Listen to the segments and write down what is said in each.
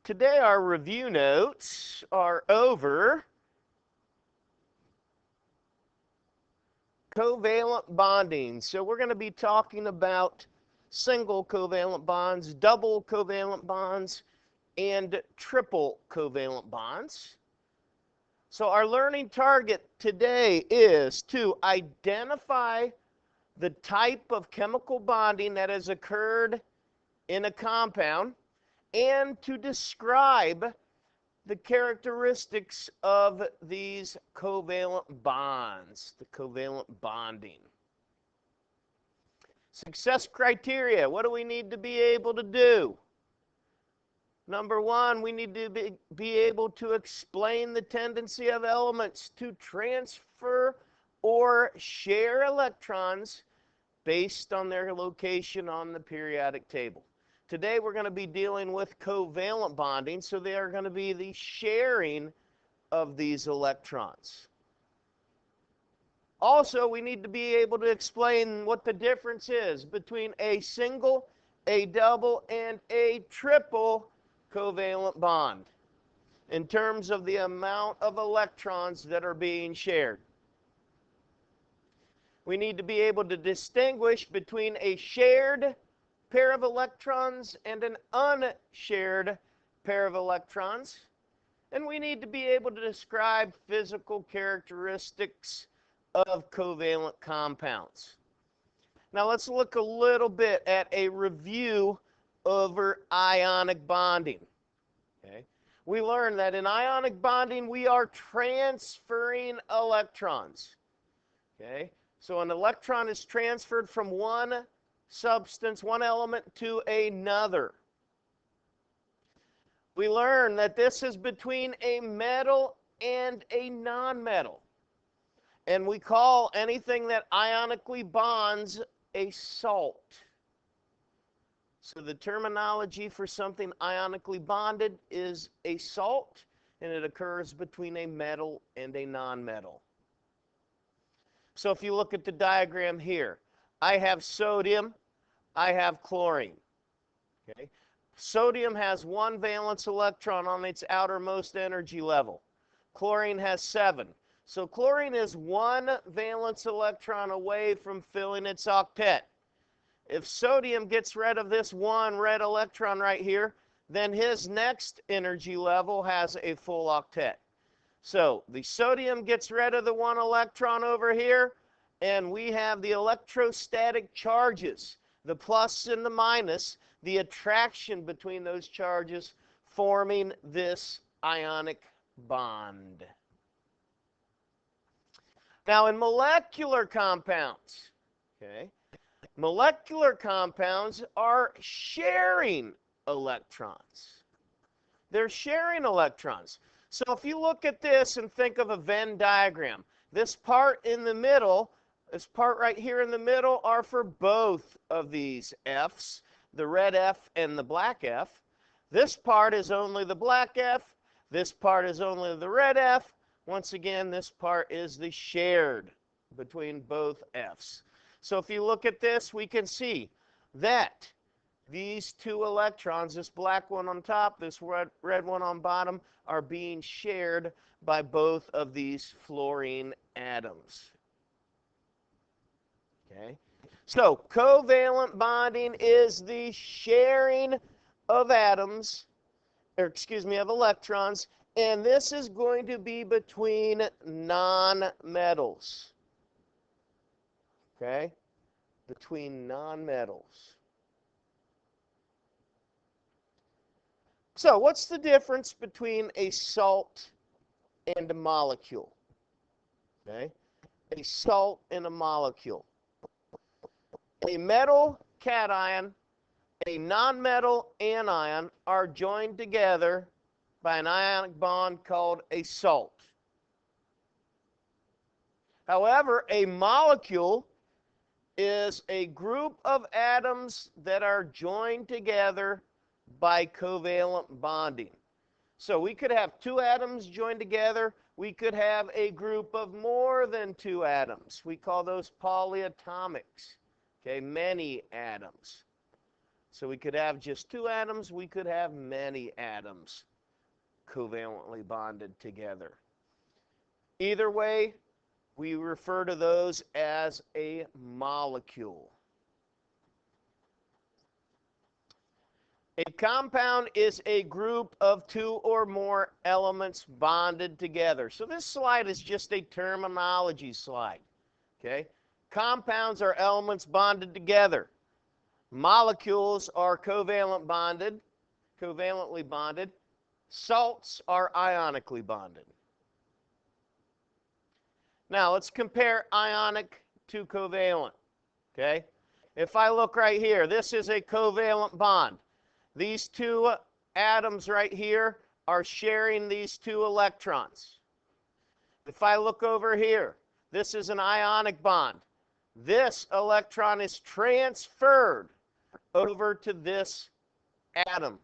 Today our review notes are over covalent bonding. So we're going to be talking about single covalent bonds, double covalent bonds, and triple covalent bonds. So our learning target today is to identify the type of chemical bonding that has occurred in a compound and to describe the characteristics of these covalent bonds, the covalent bonding. Success criteria, what do we need to be able to do? Number one, we need to be able to explain the tendency of elements to transfer or share electrons based on their location on the periodic table. Today we're going to be dealing with covalent bonding, so they are going to be the sharing of these electrons. Also, we need to be able to explain what the difference is between a single, a double, and a triple covalent bond in terms of the amount of electrons that are being shared. We need to be able to distinguish between a shared pair of electrons and an unshared pair of electrons. And we need to be able to describe physical characteristics of covalent compounds. Now let's look a little bit at a review over ionic bonding. Okay. We learned that in ionic bonding we are transferring electrons. Okay. So an electron is transferred from one substance, one element to another. We learn that this is between a metal and a nonmetal. And we call anything that ionically bonds a salt. So the terminology for something ionically bonded is a salt, and it occurs between a metal and a nonmetal. So if you look at the diagram here, I have sodium, I have chlorine. Okay? Sodium has one valence electron on its outermost energy level. Chlorine has 7. So chlorine is one valence electron away from filling its octet. If sodium gets rid of this one red electron right here, then his next energy level has a full octet. So the sodium gets rid of the one electron over here, and we have the electrostatic charges, the plus and the minus, the attraction between those charges forming this ionic bond. Now in molecular compounds, okay, molecular compounds are sharing electrons. They're sharing electrons. So if you look at this and think of a Venn diagram, this part in the middle, this part right here in the middle are for both of these F's, the red F and the black F. This part is only the black F. This part is only the red F. Once again, this part is the shared between both F's. So if you look at this, we can see that these two electrons, this black one on top, this red one on bottom, are being shared by both of these fluorine atoms. Okay? So covalent bonding is the sharing of atoms, or excuse me, of electrons, and this is going to be between nonmetals. Okay? Between nonmetals. So what's the difference between a salt and a molecule? Okay? A salt and a molecule. A metal cation, a nonmetal anion are joined together by an ionic bond called a salt. However, a molecule is a group of atoms that are joined together by covalent bonding. So we could have two atoms joined together. We could have a group of more than two atoms. We call those polyatomics. Okay, many atoms. So we could have just two atoms, we could have many atoms covalently bonded together. Either way, we refer to those as a molecule. A compound is a group of two or more elements bonded together. So this slide is just a terminology slide. Okay? Compounds are elements bonded together. Molecules are covalently bonded. Salts are ionically bonded. Now, let's compare ionic to covalent. Okay? If I look right here, this is a covalent bond. These two atoms right here are sharing these two electrons. If I look over here, this is an ionic bond. This electron is transferred over to this atom.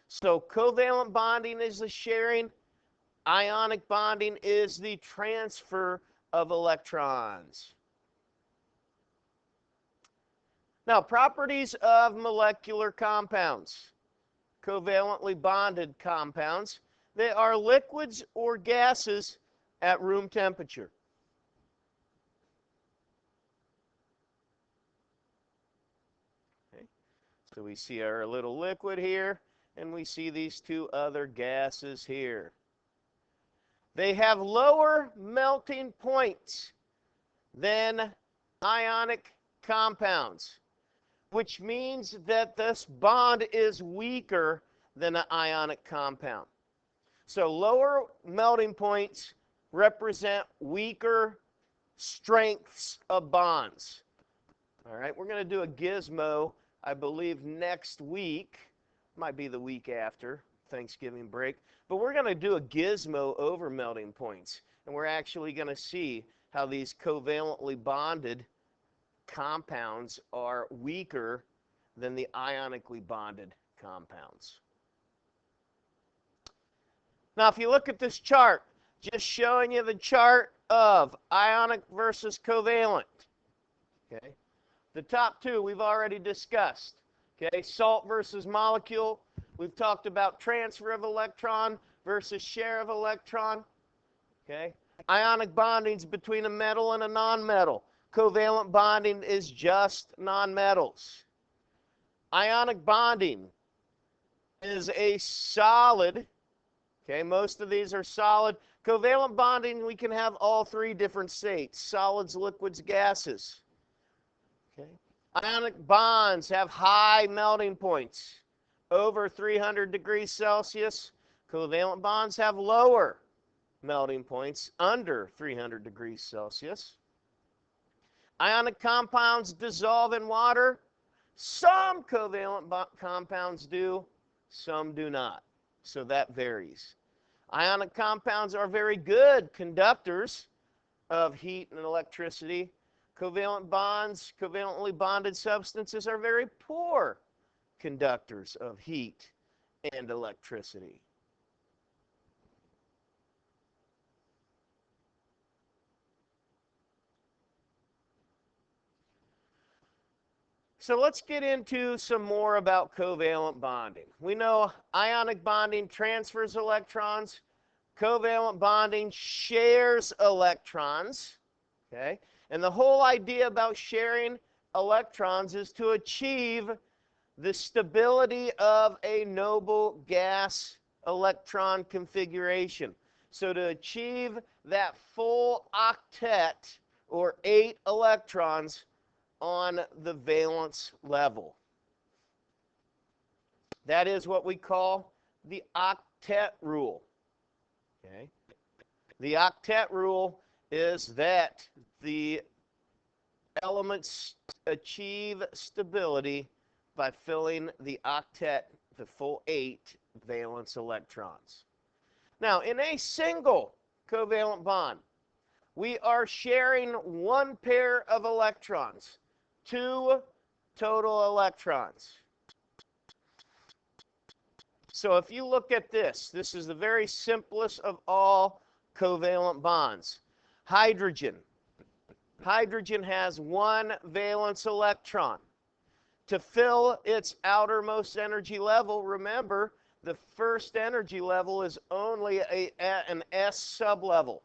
So covalent bonding is the sharing. Ionic bonding is the transfer of electrons. Now, properties of molecular compounds. Covalently bonded compounds. They are liquids or gases at room temperature. Okay. So we see our little liquid here, and we see these two other gases here. They have lower melting points than ionic compounds, which means that this bond is weaker than an ionic compound. So lower melting points represent weaker strengths of bonds. All right, we're going to do a gizmo, I believe, next week. Might be the week after Thanksgiving break. But we're going to do a gizmo over melting points. And we're actually going to see how these covalently bonded compounds are weaker than the ionically bonded compounds. Now, if you look at this chart, just showing you the chart of ionic versus covalent. Okay, the top two we've already discussed. Okay, salt versus molecule. We've talked about transfer of electron versus share of electron. Okay, ionic bonding is between a metal and a nonmetal. Covalent bonding is just nonmetals. Ionic bonding is a solid. Okay, most of these are solid. Covalent bonding, we can have all three different states: solids, liquids, gases. Okay. Ionic bonds have high melting points, over 300 degrees Celsius. Covalent bonds have lower melting points, under 300 degrees Celsius. Ionic compounds dissolve in water. Some covalent compounds do, some do not. So that varies. Ionic compounds are very good conductors of heat and electricity. Covalent bonds, covalently bonded substances are very poor conductors of heat and electricity. So let's get into some more about covalent bonding. We know ionic bonding transfers electrons. Covalent bonding shares electrons. Okay? And the whole idea about sharing electrons is to achieve the stability of a noble gas electron configuration. So to achieve that full octet, or 8 electrons, on the valence level. That is what we call the octet rule. Okay? The octet rule is that the elements achieve stability by filling the octet, the full 8 valence electrons. Now, in a single covalent bond, we are sharing one pair of electrons. 2 total electrons. So if you look at this, this is the very simplest of all covalent bonds. Hydrogen. Hydrogen has 1 valence electron. to fill its outermost energy level. Remember, the first energy level is only an S sublevel.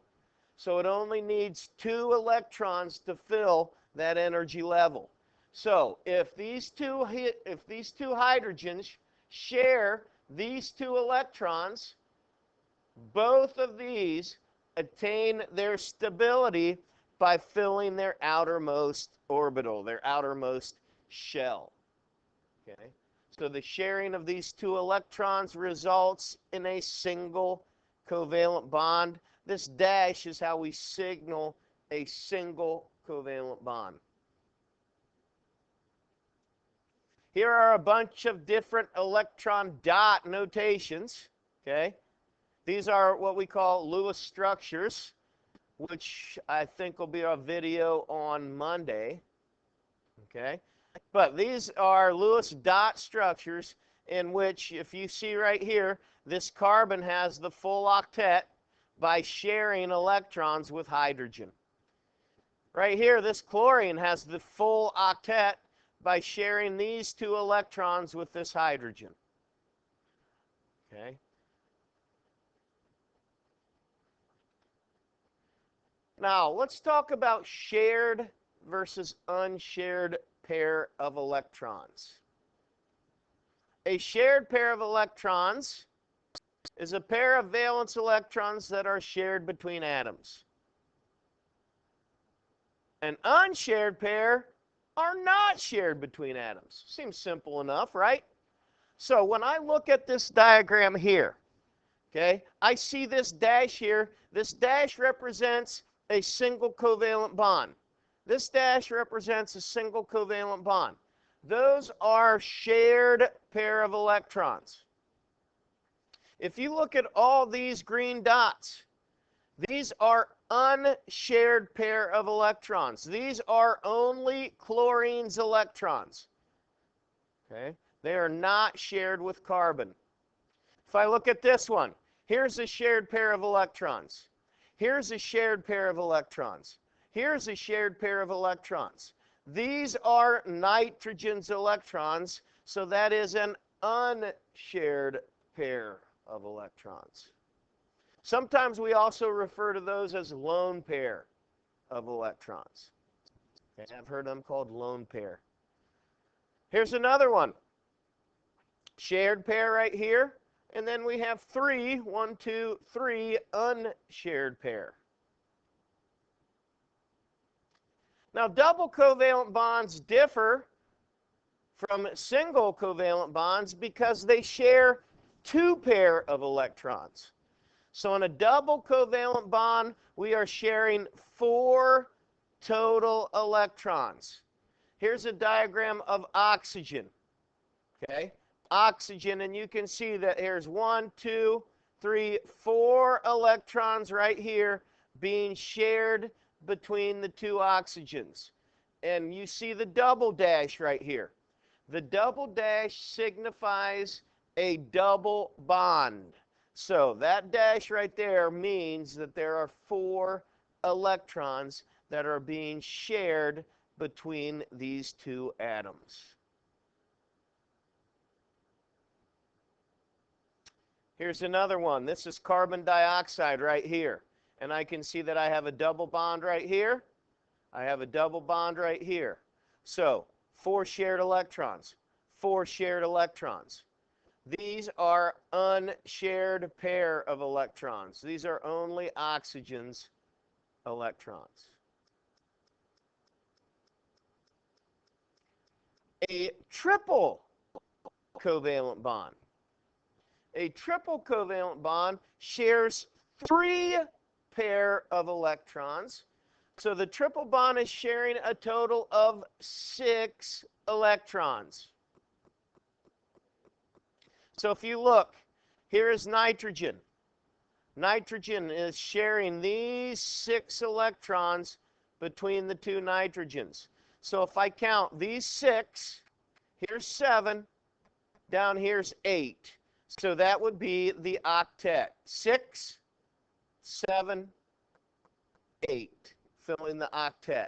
So it only needs 2 electrons to fill that energy level. So if these two hydrogens share these 2 electrons, both of these attain their stability by filling their outermost orbital, their outermost shell. Okay? So the sharing of these 2 electrons results in a single covalent bond. This dash is how we signal a single covalent bond. Here are a bunch of different electron dot notations. Okay? These are what we call Lewis structures, which I think will be a video on Monday. Okay? But these are Lewis dot structures in which, if you see right here, this carbon has the full octet by sharing electrons with hydrogen. Right here, this chlorine has the full octet by sharing these 2 electrons with this hydrogen. Okay? Now, let's talk about shared versus unshared pair of electrons. A shared pair of electrons is a pair of valence electrons that are shared between atoms. An unshared pair are not shared between atoms. Seems simple enough, right? So when I look at this diagram here, okay, I see this dash here. This dash represents a single covalent bond. This dash represents a single covalent bond. Those are shared pair of electrons. If you look at all these green dots, these are unshared pair of electrons. These are only chlorine's electrons. Okay? They are not shared with carbon. If I look at this one, here's a shared pair of electrons. Here's a shared pair of electrons. Here's a shared pair of electrons. These are nitrogen's electrons, so that is an unshared pair of electrons. Sometimes we also refer to those as lone pair of electrons. Okay, I've heard them called lone pair. Here's another one. Shared pair right here. And then we have 3, 1, 2, 3 unshared pair. Now, double covalent bonds differ from single covalent bonds because they share 2 pair of electrons. So in a double covalent bond, we are sharing 4 total electrons. Here's a diagram of oxygen. Okay? Oxygen, and you can see that here's 1, 2, 3, 4 electrons right here being shared between the 2 oxygens. And you see the double dash right here. The double dash signifies a double bond. So that dash right there means that there are 4 electrons that are being shared between these 2 atoms. Here's another one. This is carbon dioxide right here. And I can see that I have a double bond right here. I have a double bond right here. So 4 shared electrons, 4 shared electrons. These are unshared pair of electrons. These are only oxygen's electrons. A triple covalent bond. A triple covalent bond shares 3 pair of electrons. So the triple bond is sharing a total of 6 electrons. So if you look, here is nitrogen. Nitrogen is sharing these 6 electrons between the 2 nitrogens. So if I count these 6, here's 7, down here's 8. So that would be the octet. 6, 7, 8, fill in the octet.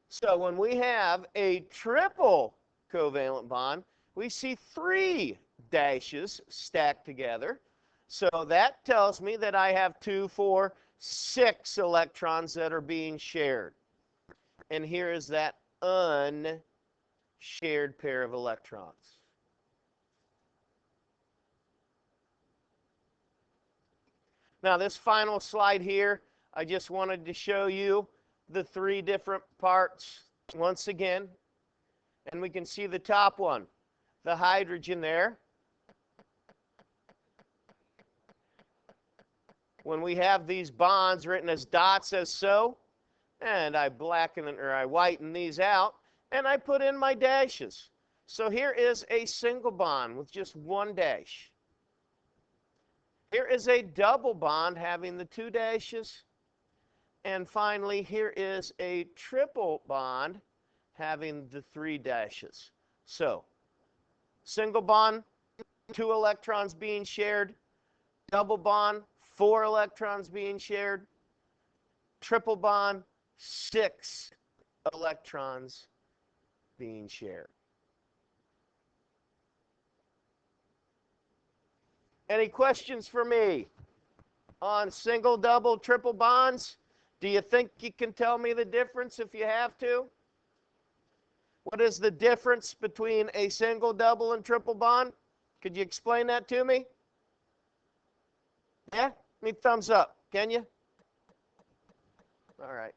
So when we have a triple covalent bond, we see 3 dashes stacked together. So that tells me that I have 2, 4, 6 electrons that are being shared. And here is that unshared pair of electrons. Now, this final slide here, I just wanted to show you the 3 different parts once again. And we can see the top one, the hydrogen there. When we have these bonds written as dots as so, and I whiten these out, and I put in my dashes. So here is a single bond with just 1 dash. Here is a double bond having the 2 dashes. And finally, here is a triple bond having the 3 dashes. So, single bond, 2 electrons being shared. Double bond, 4 electrons being shared. Triple bond, 6 electrons being shared. Any questions for me on single, double, triple bonds? Do you think you can tell me the difference if you have to? What is the difference between a single, double, and triple bond? Could you explain that to me? Yeah? Give me a thumbs up, can you? All right.